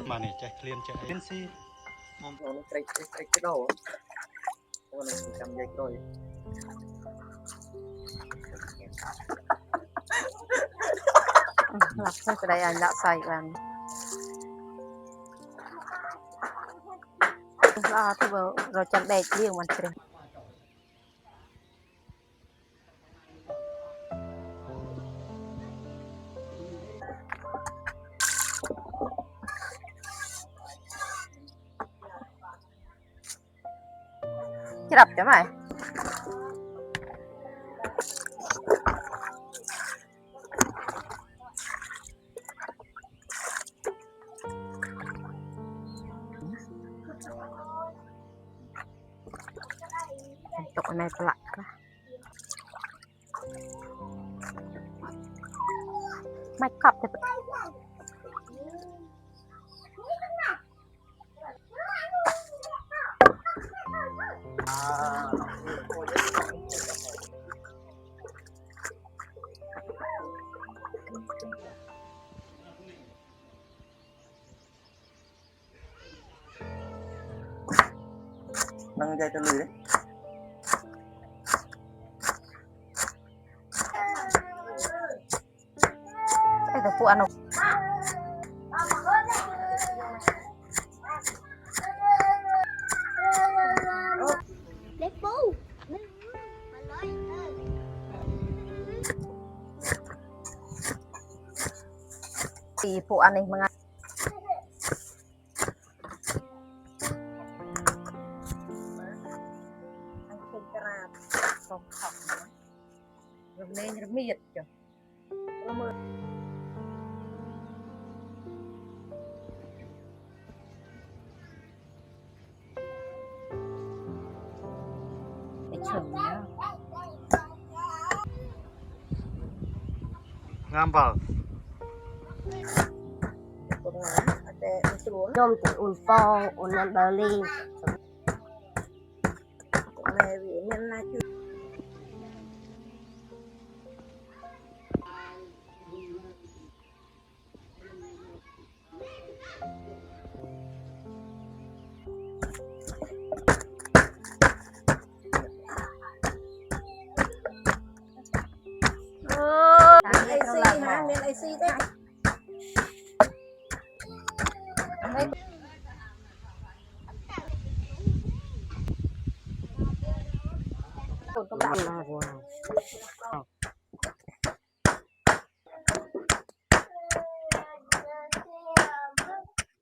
mà này chạy liền chạy lên xi mong nó cái đầu nó cầm dây rồiหลับใส่กระไดอันละใส่กันเราจะได้เลี้ยงมันเองจะดับจะไหมตกในปลักนะไม่กลับจะนั่งใจจะเลยแต่พวกอันนั้นเล็กปูตีพวกอันนี้มันต้องขับนะเราเล่นเราไม่หยุดจ้ะไอ้เฉิงเนี่ย ngam vào นมติอุ่นฟองอุ่นน้ำเบอร์รี่ไอซีได้คนต้องการมาว้าว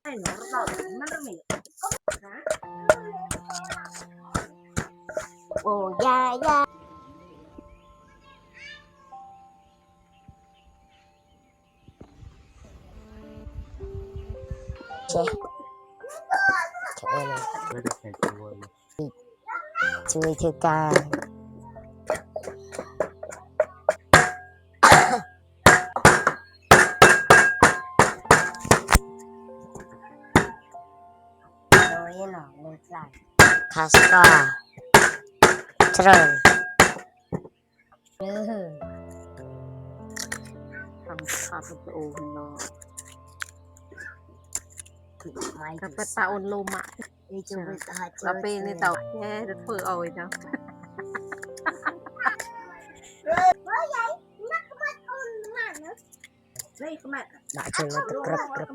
ให้หนูเรามันไม่ โอ้ยายาเจ๊เจ๊เลย với được ngày chùa ช่วยถือการโดยหนองเลือดไหลคาสกาเทรนทำข้าวเป็นโอนเนาะกับเป็นตาโอนโลมาเราเป็นในเต่าแค่จะเปิดเอาไว้เนาะđã chơi nó tập rập rập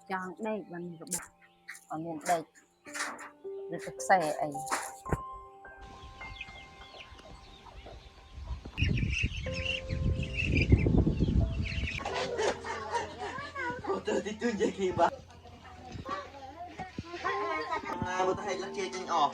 Chàng đây bằng cái bọc ở miền đây được thực xe ấy Tôi đi chơi gì kì bà. Bữa tay là chơi chân ọt.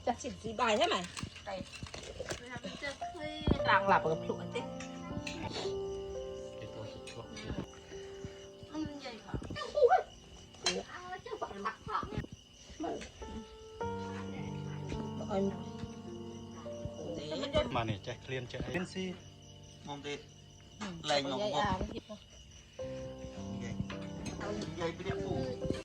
จะสิบสี่ใบใช่ไหมรางหลับกับผลุนติ Itu cukup. มาเนี่ยจะเคลียนจะเป็นสิ Mong tê. Lành nó. Vậy. Vậy bị đẹp phủ.